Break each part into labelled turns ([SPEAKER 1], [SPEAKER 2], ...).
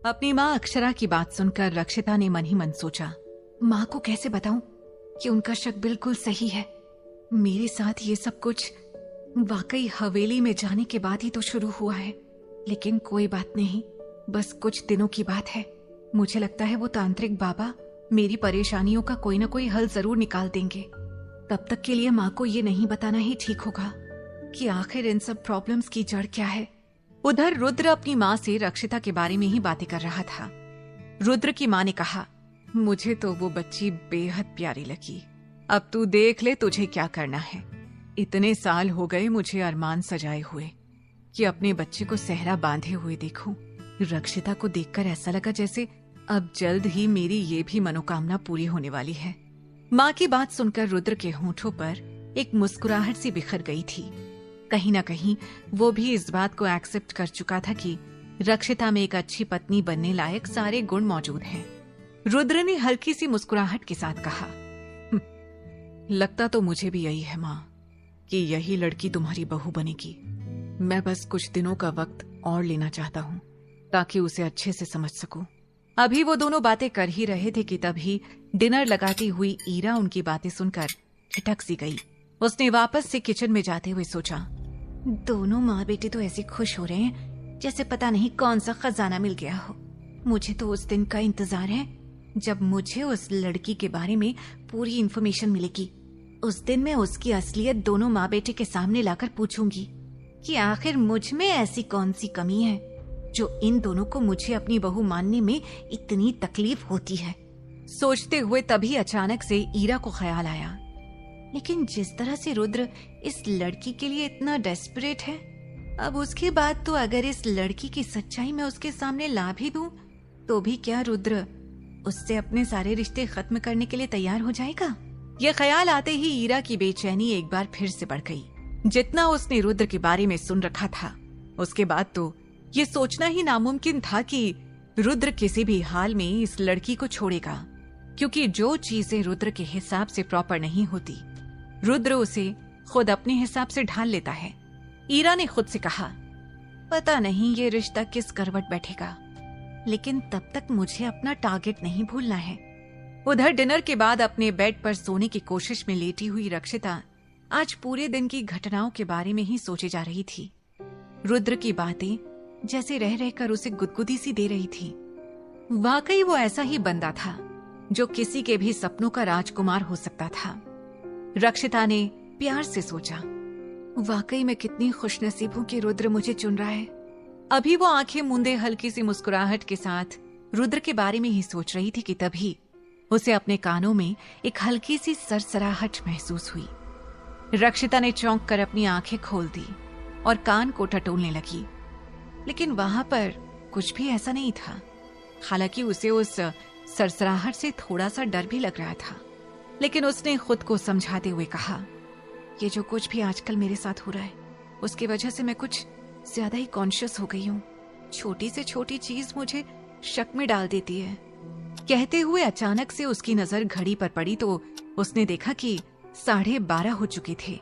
[SPEAKER 1] अपनी माँ अक्षरा की बात सुनकर रक्षिता ने मन ही मन सोचा, माँ को कैसे बताऊं कि उनका शक बिल्कुल सही है। मेरे साथ ये सब कुछ वाकई हवेली में जाने के बाद ही तो शुरू हुआ है। लेकिन कोई बात नहीं, बस कुछ दिनों की बात है। मुझे लगता है वो तांत्रिक बाबा मेरी परेशानियों का कोई ना कोई हल जरूर निकाल देंगे। तब तक के लिए माँ को ये नहीं बताना ही ठीक होगा कि आखिर इन सब प्रॉब्लम्स की जड़ क्या है। उधर रुद्र अपनी माँ से रक्षिता के बारे में ही बातें कर रहा था। रुद्र की माँ ने कहा, मुझे तो वो बच्ची बेहद प्यारी लगी। अब तू देख ले तुझे क्या करना है। इतने साल हो गए मुझे अरमान सजाए हुए कि अपने बच्चे को सेहरा बांधे हुए देखूं। रक्षिता को देखकर ऐसा लगा जैसे अब जल्द ही मेरी ये भी मनोकामना पूरी होने वाली है। माँ की बात सुनकर रुद्र के होंठों पर एक मुस्कुराहट सी बिखर गई थी। कहीं ना कहीं वो भी इस बात को एक्सेप्ट कर चुका था कि रक्षिता में एक अच्छी पत्नी बनने लायक सारे गुण मौजूद हैं। रुद्र ने हल्की सी मुस्कुराहट के साथ कहा, लगता तो मुझे भी यही है माँ कि यही लड़की तुम्हारी बहू बनेगी। मैं बस कुछ दिनों का वक्त और लेना चाहता हूँ ताकि उसे अच्छे से समझ सकूं। अभी वो दोनों बातें कर ही रहे थे कि तभी डिनर लगाती हुई ईरा उनकी बातें सुनकर ठिठक सी गई। उसने वापस से किचन में जाते हुए सोचा, दोनों माँ बेटे तो ऐसे खुश हो रहे हैं जैसे पता नहीं कौन सा खजाना मिल गया हो। मुझे तो उस दिन का इंतजार है जब मुझे उस लड़की के बारे में पूरी इन्फॉर्मेशन मिलेगी। उस दिन मैं उसकी असलियत दोनों माँ बेटे के सामने लाकर पूछूंगी कि आखिर मुझ में ऐसी कौन सी कमी है जो इन दोनों को मुझे अपनी बहू मानने में इतनी तकलीफ होती है। सोचते हुए तभी अचानक से ईरा को ख्याल आया, लेकिन जिस तरह से रुद्र इस लड़की के लिए इतना डेस्परेट है, अब उसके बाद तो अगर इस लड़की की सच्चाई मैं उसके सामने ला भी दूं तो भी क्या रुद्र उससे अपने सारे रिश्ते खत्म करने के लिए तैयार हो जाएगा। यह ख्याल आते ही ईरा की बेचैनी एक बार फिर से बढ़ गई। जितना उसने रुद्र के बारे में सुन रखा था उसके बाद तो ये सोचना ही नामुमकिन था कि रुद्र किसी भी हाल में इस लड़की को छोड़ेगा, क्योंकि जो चीजें रुद्र के हिसाब से प्रॉपर नहीं होती रुद्र उसे खुद अपने हिसाब से ढाल लेता है। ईरा ने खुद से कहा, पता नहीं ये रिश्ता किस करवट बैठेगा, लेकिन तब तक मुझे अपना टारगेट नहीं भूलना है। उधर डिनर के बाद अपने बेड पर सोने की कोशिश में लेटी हुई रक्षिता आज पूरे दिन की घटनाओं के बारे में ही सोचे जा रही थी। रुद्र की बातें जैसे रह रहकर उसे गुदगुदी सी दे रही थी। वाकई वो ऐसा ही बंदा था जो किसी के भी सपनों का राजकुमार हो सकता था। रक्षिता ने प्यार से सोचा, वाकई मैं कितनी खुशनसीब हूँ कि रुद्र मुझे चुन रहा है। अभी वो आंखें मूंदे हल्की सी मुस्कुराहट के साथ रुद्र के बारे में ही सोच रही थी कि तभी उसे अपने कानों में एक हल्की सी सरसराहट महसूस हुई। रक्षिता ने चौंक कर अपनी आंखें खोल दी और कान को टटोलने लगी, लेकिन वहां पर कुछ भी ऐसा नहीं था। हालांकि उसे उस सरसराहट से थोड़ा सा डर भी लग रहा था, लेकिन उसने खुद को समझाते हुए कहा, ये जो कुछ भी आजकल मेरे साथ हो रहा है उसकी वजह से मैं कुछ ज्यादा ही कॉन्शियस हो गई हूँ। छोटी से छोटी चीज मुझे शक में डाल देती है। कहते हुए अचानक से उसकी नजर घड़ी पर पड़ी तो उसने देखा कि 12:30 हो चुके थे।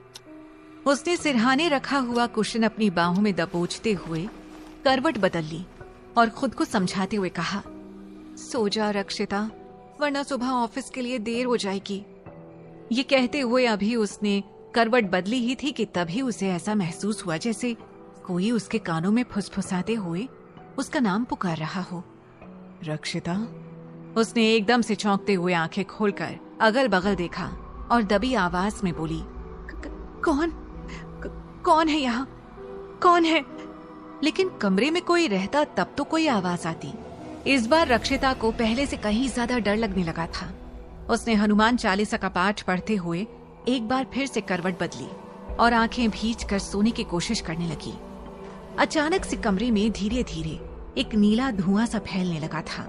[SPEAKER 1] उसने सिरहाने रखा हुआ कुशन अपनी बाहों में दबोचते हुए करवट बदल ली और खुद को समझाते हुए कहा, सो जा रक्षिता, वरना सुबह ऑफिस के लिए देर हो जाएगी। ये कहते हुए अभी उसने करवट बदली ही थी कि तभी उसे ऐसा महसूस हुआ जैसे कोई उसके कानों में फुसफुसाते हुए उसका नाम पुकार रहा हो। रक्षिता। उसने एकदम से चौंकते हुए आंखें खोलकर अगल बगल देखा और दबी आवाज में बोली, कौन है यहाँ? कौन है? लेकिन कमरे में कोई रहता तब तो कोई आवाज आती। इस बार रक्षिता को पहले से कहीं ज्यादा डर लगने लगा था। उसने हनुमान चालीसा का पाठ पढ़ते हुए एक बार फिर से करवट बदली और आंखें भींच कर सोने की कोशिश करने लगी। अचानक से कमरे में धीरे धीरे एक नीला धुआं सा फैलने लगा था।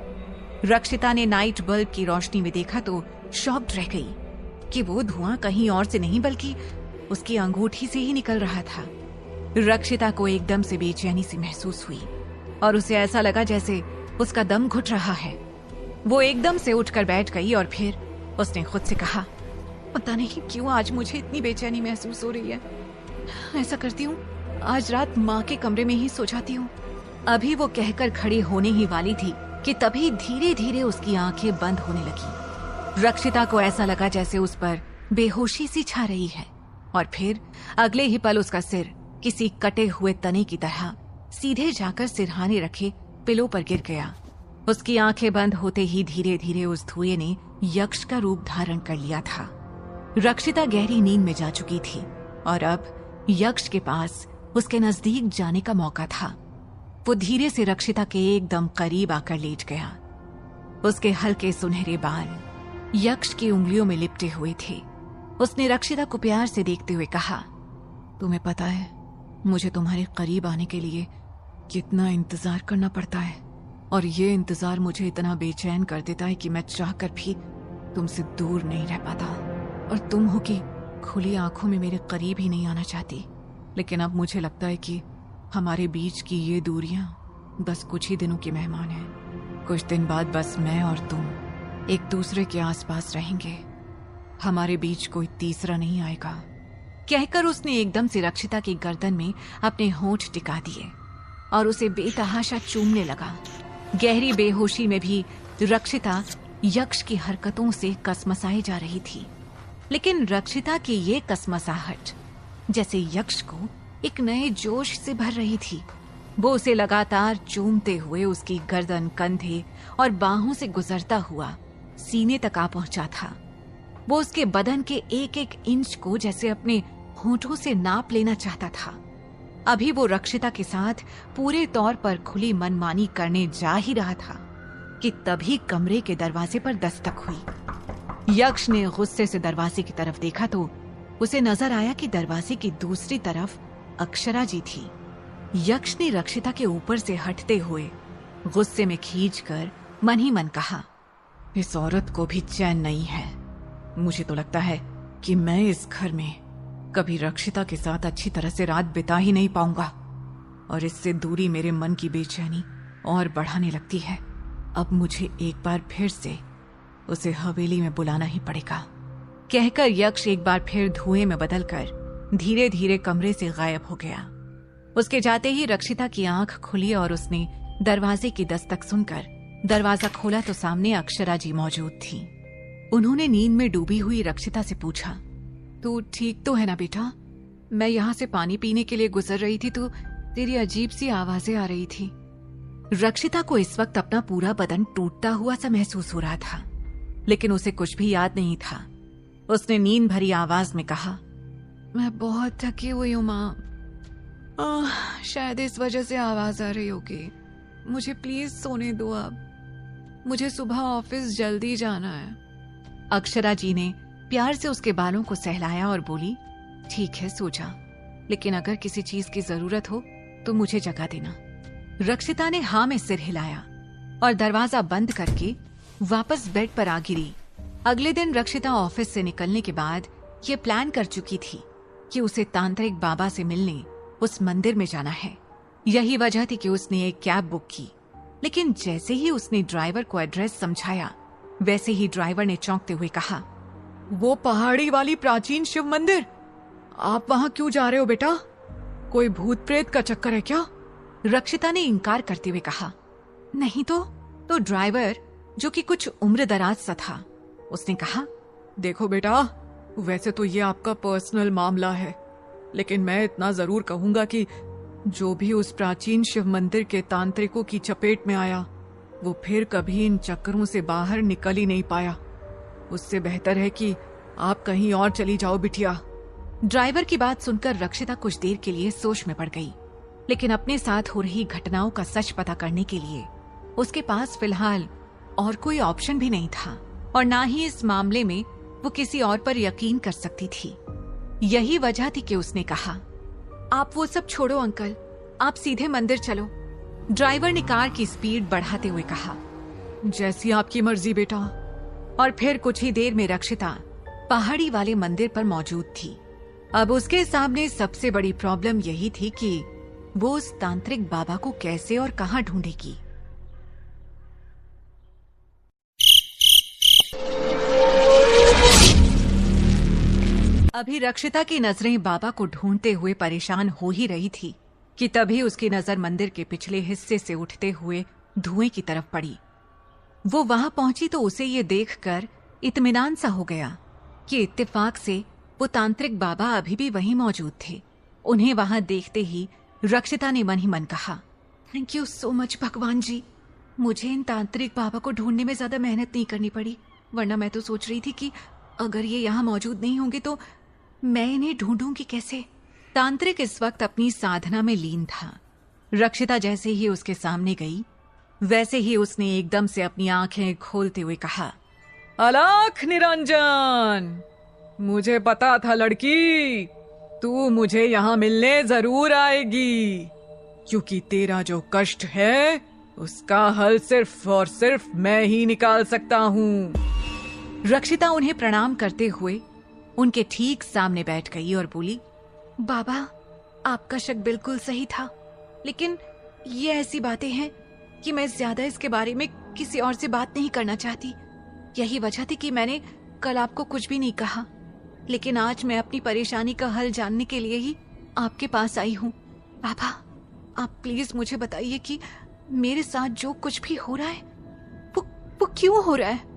[SPEAKER 1] रक्षिता ने नाइट बल्ब की रोशनी में देखा तो शॉक्ड रह गई कि वो धुआं कहीं और से नहीं बल्कि उसकी अंगूठी से ही निकल रहा था। रक्षिता को एकदम से बेचैनी सी महसूस हुई और उसे ऐसा लगा जैसे उसका दम घुट रहा है। वो एकदम से उठकर बैठ गई और फिर उसने खुद से कहा, पता नहीं क्यों आज मुझे इतनी बेचैनी महसूस हो रही है। ऐसा करती हूँ आज रात माँ के कमरे में ही सो जाती हूँ। अभी वो कहकर खड़ी होने ही वाली थी कि तभी धीरे धीरे उसकी आंखें बंद होने लगी। रक्षिता को ऐसा लगा जैसे उस पर बेहोशी सी छा रही है और फिर अगले ही पल उसका सिर किसी कटे हुए तने की तरह सीधे जाकर सिरहाने रखे पिलो पर गिर गया। उसकी आंखें बंद होते ही धीरे धीरे उस धुएं ने यक्ष का रूप धारण कर लिया था। रक्षिता गहरी नींद में जा चुकी थी और अब यक्ष के पास उसके नजदीक जाने का मौका था। वो धीरे से रक्षिता के एकदम करीब आकर लेट गया। उसके हल्के सुनहरे बाल यक्ष की उंगलियों में लिपटे हुए थे। उसने रक्षिता को प्यार से देखते हुए कहा, तुम्हें पता है मुझे तुम्हारे करीब आने के लिए कितना इंतजार करना पड़ता है, और ये इंतजार मुझे इतना बेचैन कर देता है कि मैं चाहकर भी तुमसे दूर नहीं रह पाता। और तुम हो कि खुली आंखों में मेरे करीब ही नहीं आना चाहती। लेकिन अब मुझे लगता है कि हमारे बीच की ये दूरियां बस कुछ ही दिनों की मेहमान हैं। कुछ दिन बाद बस मैं और तुम एक दूसरे के आसपास रहेंगे। हमारे बीच कोई तीसरा नहीं आएगा। कहकर उसने एकदम से रक्षिता की गर्दन में अपने होंठ टिका दिए और उसे बेतहाशा चूमने लगा। गहरी बेहोशी में भी रक्षिता यक्ष की हरकतों से कसमसाई जा रही थी, लेकिन रक्षिता की ये कसमसाहट जैसे यक्ष को एक नए जोश से भर रही थी। वो उसे लगातार चूमते हुए उसकी गर्दन, कंधे और बाहों से गुजरता हुआ सीने तक आ पहुंचा था। वो उसके बदन के एक एक इंच को जैसे अपने होंठों से नाप लेना चाहता था। अभी वो रक्षिता के साथ पूरे तौर पर खुली मनमानी करने जा ही रहा था कि तभी कमरे के दरवाजे पर दस्तक हुई। यक्ष ने गुस्से से दरवाजे की तरफ देखा तो उसे नजर आया कि दरवाजे की दूसरी तरफ अक्षरा जी थी। यक्ष ने रक्षिता के ऊपर से हटते हुए गुस्से में खींचकर मन ही मन कहा, इस औरत को भी चैन नहीं है। मुझे तो लगता है कि मैं इस घर में कभी रक्षिता के साथ अच्छी तरह से रात बिता ही नहीं पाऊंगा, और इससे दूरी मेरे मन की बेचैनी और बढ़ाने लगती है। अब मुझे एक बार फिर से उसे हवेली में बुलाना ही पड़ेगा। कहकर यक्ष एक बार फिर धुएं में बदलकर धीरे धीरे कमरे से गायब हो गया। उसके जाते ही रक्षिता की आंख खुली और उसने दरवाजे की दस्तक सुनकर दरवाजा खोला तो सामने अक्षरा जी मौजूद थी। उन्होंने नींद में डूबी हुई रक्षिता से पूछा, तू ठीक तो है ना बेटा? मैं यहाँ से पानी पीने के लिए गुजर रही थी तो तेरी अजीब सी आवाजें आ रही थी। रक्षिता को इस वक्त अपना पूरा बदन टूटता हुआ सा महसूस हो रहा था, लेकिन उसे कुछ भी याद नहीं था। उसने नींद भरी आवाज में कहा, मैं बहुत थकी हुई हूँ माँ, शायद इस वजह से आवाज आ रही होगी। मुझे प्लीज सोने दो, अब मुझे सुबह ऑफिस जल्दी जाना है। अक्षरा जी ने प्यार से उसके बालों को सहलाया और बोली, ठीक है सो जा, लेकिन अगर किसी चीज की जरूरत हो तो मुझे जगा देना। रक्षिता ने हाँ में सिर हिलाया और दरवाजा बंद करके वापस बेड पर आ गिरी। अगले दिन रक्षिता ऑफिस से निकलने के बाद ये प्लान कर चुकी थी कि उसे तांत्रिक बाबा से मिलने उस मंदिर में जाना है। यही वजह थी कि उसने एक कैब बुक की, लेकिन जैसे ही उसने ड्राइवर को एड्रेस समझाया वैसे ही ड्राइवर ने चौंकते हुए कहा, वो पहाड़ी वाली प्राचीन शिव मंदिर, आप वहां क्यों जा रहे हो बेटा? कोई भूत प्रेत का चक्कर है क्या? रक्षिता ने इनकार करते हुए कहा, नहीं तो ड्राइवर, जो कि कुछ उम्र दराज सा था, उसने कहा, देखो बेटा, वैसे तो ये आपका पर्सनल मामला है, लेकिन मैं इतना जरूर कहूंगा कि जो भी उस प्राचीन शिव मंदिर के तांत्रिकों की चपेट में आया वो फिर कभी इन चक्करों से बाहर निकल ही नहीं पाया। उससे बेहतर है कि आप कहीं और चली जाओ बिटिया। ड्राइवर की बात सुनकर रक्षिता कुछ देर के लिए सोच में पड़ गई, लेकिन अपने साथ हो रही घटनाओं का सच पता करने के लिए उसके पास फिलहाल और कोई ऑप्शन भी नहीं था, और ना ही इस मामले में वो किसी और पर यकीन कर सकती थी। यही वजह थी कि उसने कहा, आप वो सब छोड़ो अंकल, आप सीधे मंदिर चलो। ड्राइवर ने कार की स्पीड बढ़ाते हुए कहा, जैसी आपकी मर्जी बेटा। और फिर कुछ ही देर में रक्षिता पहाड़ी वाले मंदिर पर मौजूद थी। अब उसके सामने सबसे बड़ी प्रॉब्लम यही थी कि वो उस तांत्रिक बाबा को कैसे और कहां ढूंढेगी। अभी रक्षिता की नजरें बाबा को ढूंढते हुए परेशान हो ही रही थी कि तभी उसकी नजर मंदिर के पिछले हिस्से से उठते हुए धुएं की तरफ पड़ी। वो वहां पहुंची तो उसे ये देखकर इत्मीनान सा हो गया कि इत्तेफाक से वो तांत्रिक बाबा अभी भी वहीं मौजूद थे। उन्हें वहां देखते ही रक्षिता ने मन ही मन कहा, थैंक यू सो मच भगवान जी, मुझे इन तांत्रिक बाबा को ढूंढने में ज्यादा मेहनत नहीं करनी पड़ी, वरना मैं तो सोच रही थी कि अगर ये यहाँ मौजूद नहीं होंगे तो मैं इन्हें ढूंढूंगी कैसे। तांत्रिक इस वक्त अपनी साधना में लीन था। रक्षिता जैसे ही उसके सामने गई वैसे ही उसने एकदम से अपनी आंखें खोलते हुए कहा,
[SPEAKER 2] अलख निरंजन, मुझे पता था लड़की, तू मुझे यहाँ मिलने जरूर आएगी, क्योंकि तेरा जो कष्ट है उसका हल सिर्फ और सिर्फ मैं ही निकाल सकता हूँ।
[SPEAKER 1] रक्षिता उन्हें प्रणाम करते हुए उनके ठीक सामने बैठ गई और बोली, बाबा आपका शक बिल्कुल सही था, लेकिन ये ऐसी बातें हैं कि मैं ज्यादा इसके बारे में किसी और से बात नहीं करना चाहती। यही वजह थी कि मैंने कल आपको कुछ भी नहीं कहा, लेकिन आज मैं अपनी परेशानी का हल जानने के लिए ही आपके पास आई हूँ। बाबा आप प्लीज मुझे बताइए कि मेरे साथ जो कुछ भी हो रहा है वो क्यों हो रहा है।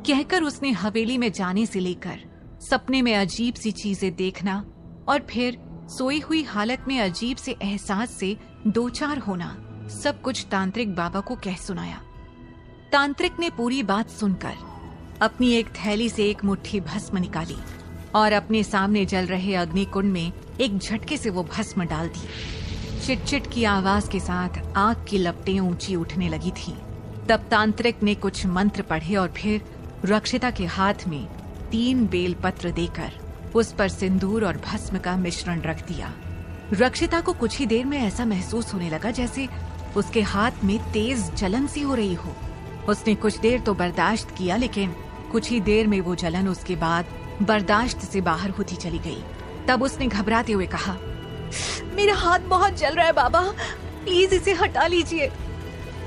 [SPEAKER 1] कहकर उसने हवेली में जाने से लेकर सपने में अजीब सी चीजें देखना और फिर सोई हुई हालत में अजीब से एहसास से दो चार होना सब कुछ तांत्रिक बाबा को कह सुनाया। तांत्रिक ने पूरी बात सुनकर अपनी एक थैली से एक मुट्ठी भस्म निकाली और अपने सामने जल रहे अग्निकुंड में एक झटके से वो भस्म डाल दी। चिटचिट की आवाज के साथ आग की लपटें ऊंची उठने लगी थी। तब तांत्रिक ने कुछ मंत्र पढ़े और फिर रक्षिता के हाथ में 3 बेलपत्र देकर उस पर सिंदूर और भस्म का मिश्रण रख दिया। रक्षिता को कुछ ही देर में ऐसा महसूस होने लगा जैसे उसके हाथ में तेज जलन सी हो रही हो। उसने कुछ देर तो बर्दाश्त किया, लेकिन कुछ ही देर में वो जलन उसके बाद बर्दाश्त से बाहर होती चली गई। तब उसने घबराते हुए कहा, मेरा हाथ बहुत जल रहा है बाबा, प्लीज इसे हटा लीजिए।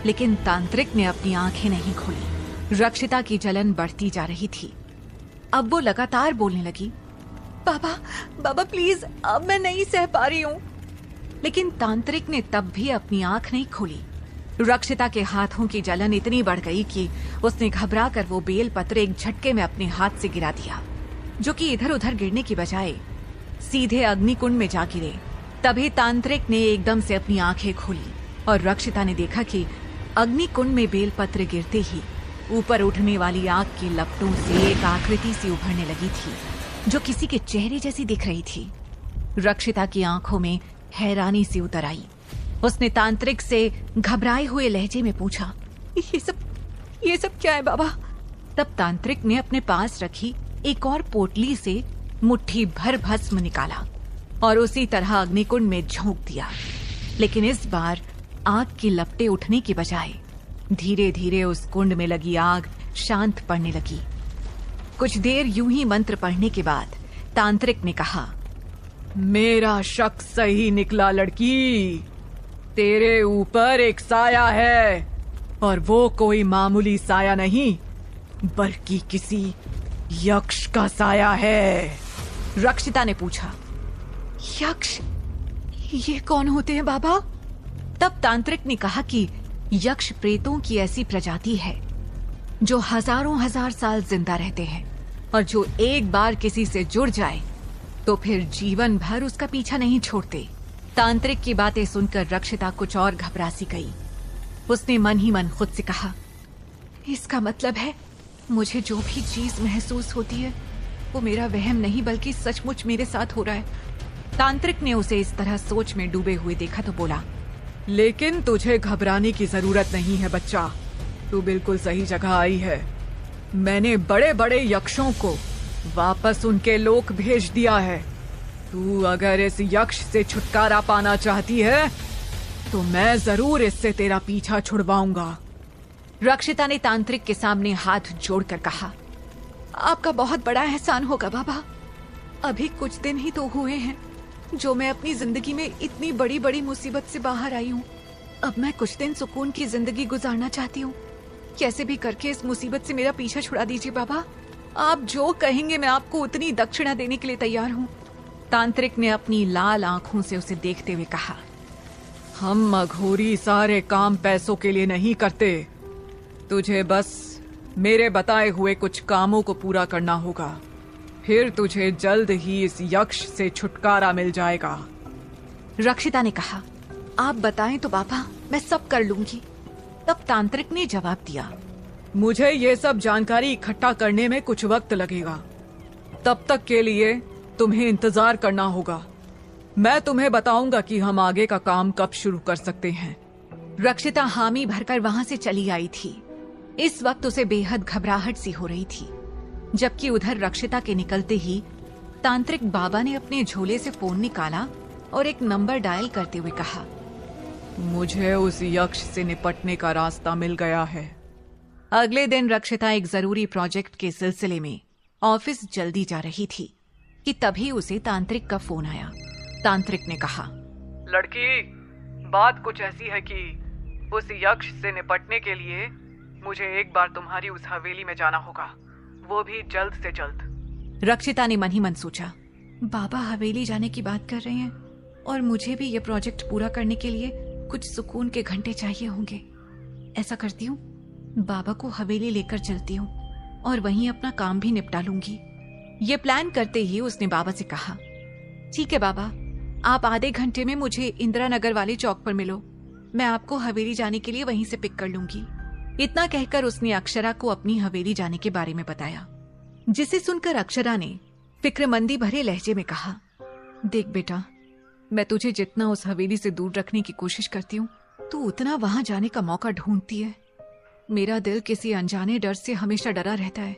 [SPEAKER 1] लेकिन तांत्रिक ने अपनी आंखें नहीं खोली। रक्षिता की जलन बढ़ती जा रही थी। अब वो लगातार बोलने लगी, बाबा बाबा प्लीज, अब मैं नहीं सह पा रही हूँ। लेकिन तांत्रिक ने तब भी अपनी आंख नहीं खोली। रक्षिता के हाथों की जलन इतनी बढ़ गई कि उसने घबराकर वो बेलपत्र एक झटके में अपने हाथ से गिरा दिया, जो कि इधर उधर गिरने की बजाय सीधे अग्निकुंड में जा गिरे। तभी तांत्रिक ने एकदम से अपनी आंखें खोली और रक्षिता ने देखा कि अग्निकुंड में बेलपत्र गिरते ही ऊपर उठने वाली आग की लपटों से एक आकृति सी उभरने लगी थी, जो किसी के चेहरे जैसी दिख रही थी। रक्षिता की आंखों में हैरानी सी उतर आई। उसने तांत्रिक से घबराए हुए लहजे में पूछा, ये सब क्या है बाबा। तब तांत्रिक ने अपने पास रखी एक और पोटली से मुट्ठी भर भस्म निकाला और उसी तरह अग्निकुंड में झोंक दिया। लेकिन इस बार आग की लपटें उठने की बजाय धीरे धीरे उस कुंड में लगी आग शांत पड़ने लगी। कुछ देर यूं ही मंत्र पढ़ने के बाद तांत्रिक ने कहा,
[SPEAKER 2] मेरा शक सही निकला लड़की, तेरे ऊपर एक साया है और वो कोई मामूली साया नहीं बल्कि किसी यक्ष का साया है।
[SPEAKER 1] रक्षिता ने पूछा, यक्ष? ये कौन होते हैं बाबा? तब तांत्रिक ने कहा कि यक्ष प्रेतों की ऐसी प्रजाति है जो हजारों हजार साल जिंदा रहते हैं और जो एक बार किसी से जुड़ जाए तो फिर जीवन भर उसका पीछा नहीं छोड़ते। तांत्रिक की बातें सुनकर रक्षिता कुछ और घबरा सी गई। उसने मन ही मन खुद से कहा, इसका मतलब है मुझे जो भी चीज महसूस होती है वो मेरा वहम नहीं बल्कि सचमुच मेरे साथ हो रहा है। तांत्रिक ने उसे इस तरह सोच में डूबे हुए देखा तो बोला,
[SPEAKER 2] लेकिन तुझे घबराने की जरूरत नहीं है बच्चा, तू बिल्कुल सही जगह आई है। मैंने बड़े बड़े यक्षों को वापस उनके लोक भेज दिया है। तू अगर इस यक्ष से छुटकारा पाना चाहती है तो मैं जरूर इससे तेरा पीछा छुड़वाऊंगा।
[SPEAKER 1] रक्षिता ने तांत्रिक के सामने हाथ जोड़कर कहा, आपका बहुत बड़ा एहसान होगा बाबा। अभी कुछ दिन ही तो हुए हैं जो मैं अपनी जिंदगी में इतनी बड़ी बड़ी मुसीबत से बाहर आई हूँ। अब मैं कुछ दिन सुकून की जिंदगी गुजारना चाहती हूँ। कैसे भी करके इस मुसीबत से मेरा पीछा छुड़ा दीजिए बाबा। आप जो कहेंगे मैं आपको उतनी दक्षिणा देने के लिए तैयार हूँ। तांत्रिक ने अपनी लाल आंखों से उसे देखते हुए कहा।
[SPEAKER 2] हम अघोरी सारे काम पैसों के लिए नहीं करते। तुझे बस मेरे बताए हुए कुछ कामों को पूरा करना होगा, फिर तुझे जल्द ही इस यक्ष से छुटकारा मिल जाएगा।
[SPEAKER 1] रक्षिता ने कहा, आप बताएं तो बाबा, मैं सब कर लूंगी। तब तांत्रिक ने जवाब दिया,
[SPEAKER 2] मुझे ये सब जानकारी इकट्ठा करने में कुछ वक्त लगेगा। तब तक के लिए तुम्हें इंतजार करना होगा। मैं तुम्हें बताऊंगा कि हम आगे का काम कब शुरू कर सकते हैं।
[SPEAKER 1] रक्षिता हामी भरकर वहां से चली आई थी। इस वक्त उसे बेहद घबराहट सी हो रही थी, जबकि उधर रक्षिता के निकलते ही तांत्रिक बाबा ने अपने झोले से फोन निकाला और एक नंबर डायल करते हुए कहा,
[SPEAKER 2] मुझे उस यक्ष से निपटने का रास्ता मिल गया है।
[SPEAKER 1] अगले दिन रक्षिता एक जरूरी प्रोजेक्ट के सिलसिले में ऑफिस जल्दी जा रही थी कि तभी उसे तांत्रिक का फोन आया। तांत्रिक ने कहा,
[SPEAKER 2] लड़की, बात कुछ ऐसी है कि उस यक्ष से निपटने के लिए मुझे एक बार तुम्हारी उस हवेली में जाना होगा, वो भी जल्द से जल्द।
[SPEAKER 1] रक्षिता ने मन ही मन सोचा, बाबा हवेली जाने की बात कर रहे हैं और मुझे भी ये प्रोजेक्ट पूरा करने के लिए कुछ सुकून के घंटे चाहिए होंगे। ऐसा करती हूँ, बाबा को हवेली लेकर चलती हूँ और वहीं अपना काम भी निपटा लूंगी। ये प्लान करते ही उसने बाबा से कहा, ठीक है बाबा, आप आधे घंटे में मुझे इंदिरा नगर वाले चौक पर मिलो। मैं आपको हवेली जाने के लिए वहीं से पिक कर लूंगी। इतना कहकर उसने अक्षरा को अपनी हवेली जाने के बारे में बताया, जिसे सुनकर अक्षरा ने फिक्रमंदी भरे लहजे में कहा, देख बेटा, मैं तुझे जितना उस हवेली से दूर रखने की कोशिश करती हूँ, तू उतना वहां जाने का मौका ढूंढती है। मेरा दिल किसी अनजाने डर से हमेशा डरा रहता है।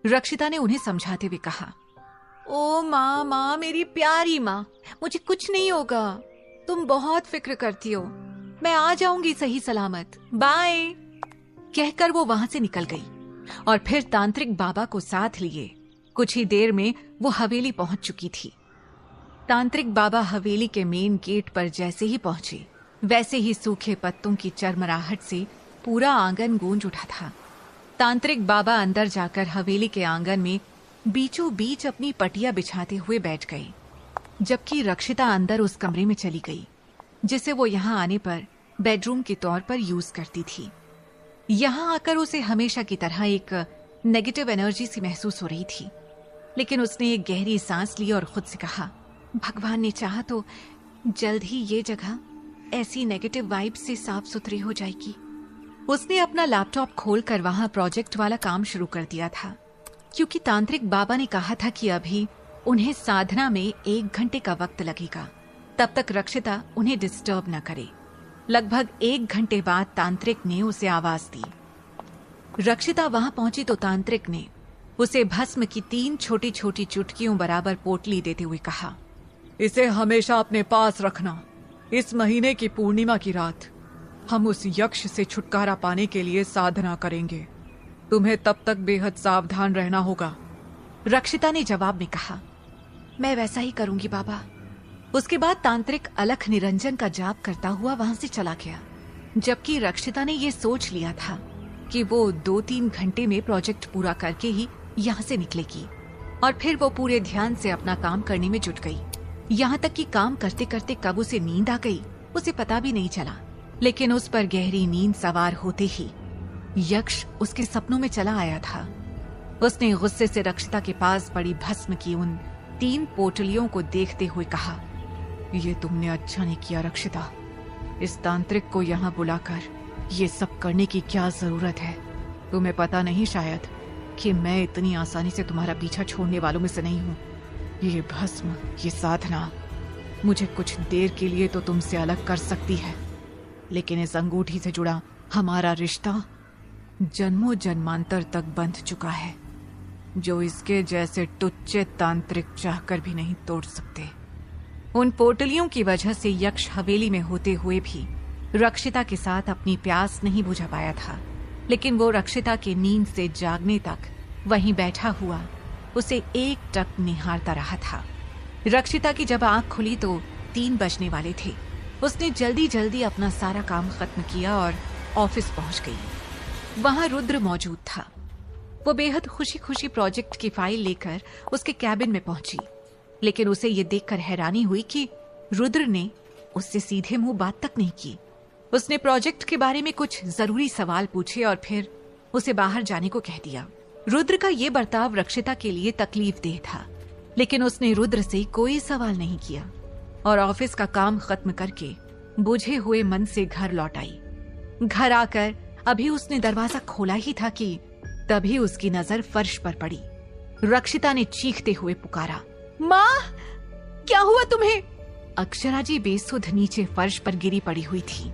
[SPEAKER 1] रक्षिता ने उन्हें समझाते हुए कहा, ओ माँ, माँ, मेरी प्यारी माँ, मुझे कुछ नहीं होगा। तुम बहुत फिक्र करती हो। मैं आ जाऊंगी सही सलामत। बाय। कहकर वो वहां से निकल गई और फिर तांत्रिक बाबा को साथ लिए कुछ ही देर में वो हवेली पहुंच चुकी थी। तांत्रिक बाबा हवेली के मेन गेट पर जैसे ही पहुंचे, वैसे ही सूखे पत्तों की चरमराहट से पूरा आंगन गूंज उठा था। तांत्रिक बाबा अंदर जाकर हवेली के आंगन में बीचों बीच अपनी पटिया बिछाते हुए बैठ गए, जबकि रक्षिता अंदर उस कमरे में चली गई जिसे वो यहाँ आने पर बेडरूम के तौर पर यूज करती थी। यहाँ आकर उसे हमेशा की तरह एक नेगेटिव एनर्जी सी महसूस हो रही थी, लेकिन उसने एक गहरी सांस ली और खुद से कहा, भगवान ने चाहा तो जल्द ही ये जगह ऐसी नेगेटिव वाइब से साफ सुथरी हो जाएगी। उसने अपना लैपटॉप खोलकर वहां प्रोजेक्ट वाला काम शुरू कर दिया था, क्योंकि तांत्रिक बाबा ने कहा था कि अभी उन्हें साधना में 1 घंटे का वक्त लगेगा। तब तक रक्षिता उन्हें डिस्टर्ब न करे। लगभग 1 घंटे बाद तांत्रिक ने उसे आवाज दी। रक्षिता वहां पहुंची तो तांत्रिक ने उसे भस्म की 3 छोटी छोटी चुटकियों बराबर पोटली देते हुए कहा,
[SPEAKER 2] इसे हमेशा अपने पास रखना। इस महीने की पूर्णिमा की रात हम उस यक्ष से छुटकारा पाने के लिए साधना करेंगे। तुम्हें तब तक बेहद सावधान रहना होगा।
[SPEAKER 1] रक्षिता ने जवाब में कहा, मैं वैसा ही करूंगी बाबा। उसके बाद तांत्रिक अलख निरंजन का जाप करता हुआ वहां से चला गया, जबकि रक्षिता ने यह सोच लिया था कि वो 2-3 घंटे में प्रोजेक्ट पूरा करके ही यहाँ से निकलेगी। और फिर वो पूरे ध्यान से अपना काम करने में जुट गई। यहाँ तक कि काम करते करते कब उसे नींद आ गई उसे पता भी नहीं चला। लेकिन उस पर गहरी नींद सवार होते ही यक्ष उसके सपनों में चला आया था। उसने गुस्से से रक्षिता के पास पड़ी भस्म की उन 3 पोटलियों को देखते हुए कहा,
[SPEAKER 2] ये तुमने अच्छा नहीं किया रक्षिता। इस तांत्रिक को यहाँ बुलाकर ये सब करने की क्या जरूरत है? तुम्हें पता नहीं शायद कि मैं इतनी आसानी से तुम्हारा पीछा छोड़ने वालों में से नहीं हूँ। ये भस्म, ये साधना मुझे कुछ देर के लिए तो तुमसे अलग कर सकती है, लेकिन इस अंगूठी से जुड़ा हमारा रिश्ता जन्मों जन्मांतर तक बंध चुका है, जो इसके जैसे टुच्चे तांत्रिक चाहकर भी नहीं तोड़ सकते।
[SPEAKER 1] उन पोटलियों की वजह से यक्ष हवेली में होते हुए भी रक्षिता के साथ अपनी प्यास नहीं बुझा पाया था, लेकिन वो रक्षिता के नींद से जागने तक वहीं बैठा हुआ उसे एकटक निहारता रहा था। रक्षिता की जब आंख खुली तो 3 बजने वाले थे। उसने जल्दी जल्दी अपना सारा काम खत्म किया और ऑफिस पहुंच गई। वहां रुद्र मौजूद था। वो बेहद खुशी खुशी प्रोजेक्ट की फाइल लेकर उसके कैबिन में पहुंची, लेकिन उसे ये देखकर हैरानी हुई कि रुद्र ने उससे सीधे मुंह बात तक नहीं की। उसने प्रोजेक्ट के बारे में कुछ जरूरी सवाल पूछे और फिर उसे बाहर जाने को कह दिया। रुद्र का ये बर्ताव रक्षिता के लिए तकलीफदेह था, लेकिन उसने रुद्र से कोई सवाल नहीं किया और ऑफिस का काम खत्म करके बुझे हुए मन से घर लौट आई। घर आकर अभी उसने दरवाजा खोला ही था कि तभी उसकी नजर फर्श पर पड़ी। रक्षिता ने चीखते हुए पुकारा, माँ, क्या हुआ तुम्हें? अक्षरा जी बेसुध नीचे फर्श पर गिरी पड़ी हुई थी।